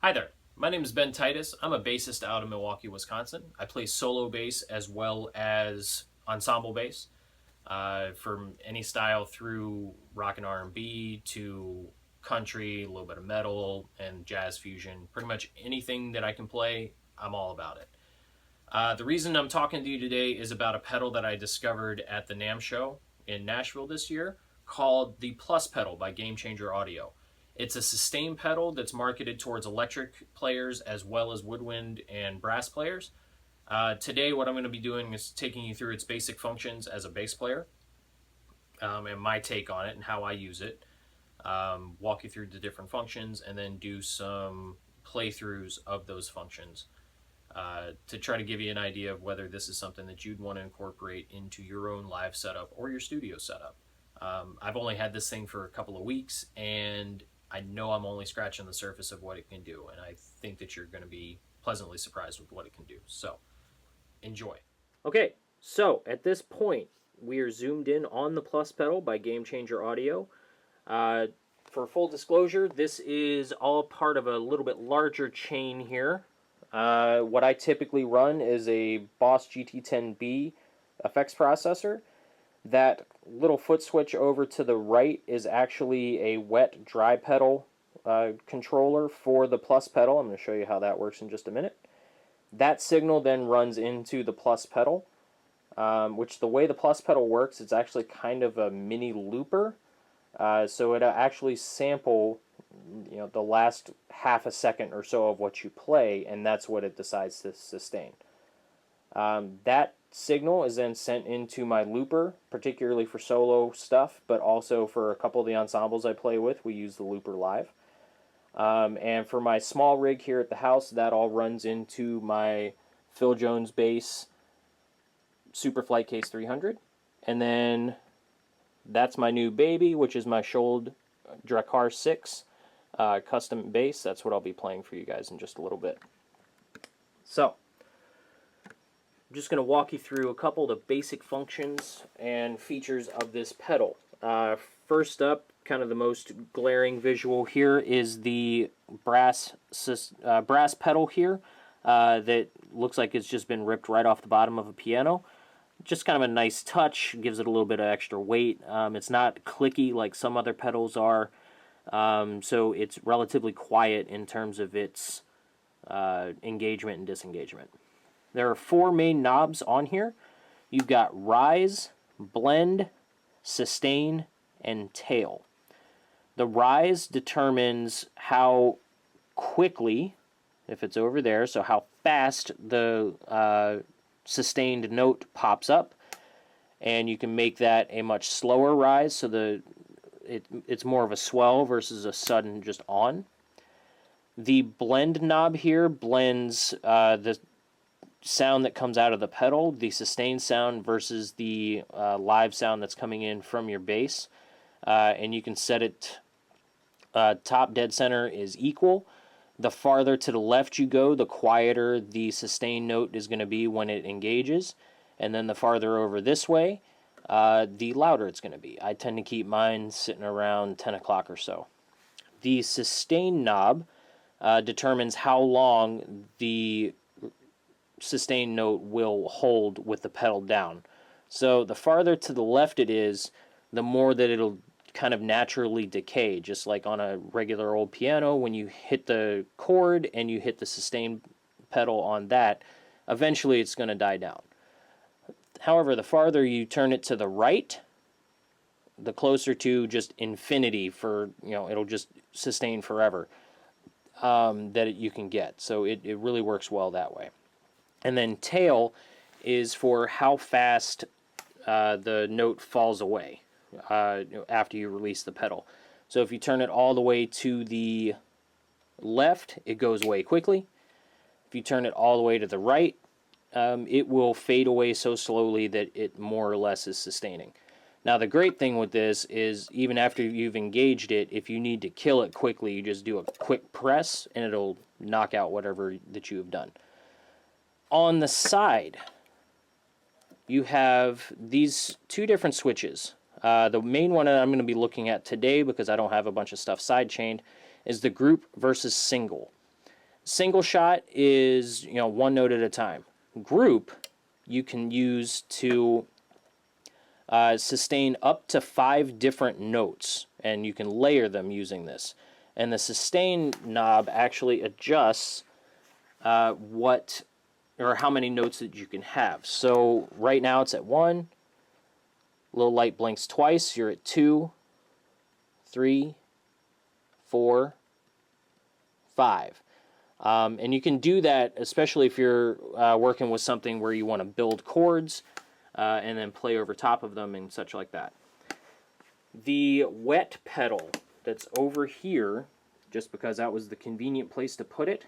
Hi there. My name is Ben Titus. I'm a bassist out of Milwaukee, Wisconsin. I play solo bass as well as ensemble bass, from any style through rock and R&B to country, a little bit of metal and jazz fusion. Pretty much anything that I can play, I'm all about it. The reason I'm talking to you today is about a pedal that I discovered at the NAMM show in Nashville this year called the Plus Pedal by Gamechanger Audio. It's a sustain pedal that's marketed towards electric players as well as woodwind and brass players. Today, what I'm going to be doing is taking you through its basic functions as a bass player, and my take on it and how I use it. Walk you through the different functions and then do some playthroughs of those functions to try to give you an idea of whether this is something that you'd want to incorporate into your own live setup or your studio setup. I've only had this thing for a couple of weeks, and I know I'm only scratching the surface of what it can do, and I think that you're going to be pleasantly surprised with what it can do. So, enjoy. Okay, so at this point, we are zoomed in on the Plus pedal by Gamechanger Audio. For full disclosure, this is all part of a little bit larger chain here. What I typically run is a Boss GT10B effects processor. That little foot switch over to the right is actually a wet dry pedal controller for the Plus pedal. I'm going to show you how that works in just a minute. That signal then runs into the Plus pedal, which the way the Plus pedal works, it's actually kind of a mini looper. So it'll actually sample the last half a second or so of what you play, and that's what it decides to sustain. That signal is then sent into my looper, particularly for solo stuff, but also for a couple of the ensembles I play with, we use the looper live. And for my small rig here at the house, that all runs into my Phil Jones bass Superflight Case 300. And then that's my new baby, which is my Schold Drakkar 6 custom bass. That's what I'll be playing for you guys in just a little bit. So, I'm just going to walk you through a couple of the basic functions and features of this pedal. First up, kind of the most glaring visual here is the brass pedal here that looks like it's just been ripped right off the bottom of a piano. Just kind of a nice touch, gives it a little bit of extra weight. It's not clicky like some other pedals are, so it's relatively quiet in terms of its engagement and disengagement. There are 4 main knobs on here. You've got rise, blend, sustain, and tail. The rise determines how quickly, if it's over there, so how fast the sustained note pops up, and you can make that a much slower rise, so it's more of a swell versus a sudden just on. The blend knob here blends the sound that comes out of the pedal, the sustained sound versus the live sound that's coming in from your bass, and you can set it top dead center is equal. The farther to the left you go, the quieter the sustained note is going to be when it engages, and then the farther over this way, the louder it's going to be. I tend to keep mine sitting around 10 o'clock or so. The sustain knob determines how long the sustained note will hold with the pedal down. So the farther to the left it is, the more that it'll kind of naturally decay, just like on a regular old piano. When you hit the chord and you hit the sustain pedal on that, eventually it's going to die down. However, the farther you turn it to the right, the closer to just infinity for, it'll just sustain forever that you can get. So it really works well that way. And then tail is for how fast the note falls away after you release the pedal. So if you turn it all the way to the left, it goes away quickly. If you turn it all the way to the right, it will fade away so slowly that it more or less is sustaining. Now the great thing with this is even after you've engaged it, if you need to kill it quickly, you just do a quick press and it'll knock out whatever that you have done. On the side, you have these 2 different switches. The main one that I'm going to be looking at today, because I don't have a bunch of stuff sidechained, is the group versus single. Single shot is, one note at a time. Group you can use to sustain up to 5 different notes, and you can layer them using this. And the sustain knob actually adjusts what or how many notes that you can have. So right now it's at 1. Little light blinks twice. You're at 2, 3, 4, 5. And you can do that, especially if you're working with something where you want to build chords and then play over top of them and such like that. The wet pedal that's over here, just because that was the convenient place to put it,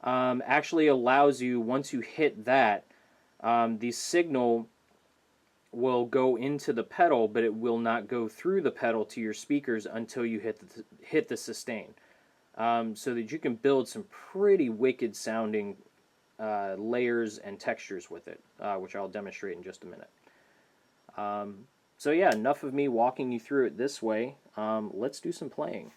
actually allows you, once you hit that, the signal will go into the pedal, but it will not go through the pedal to your speakers until you hit the sustain. So that you can build some pretty wicked sounding layers and textures with it, which I'll demonstrate in just a minute. So yeah, enough of me walking you through it this way. Let's do some playing.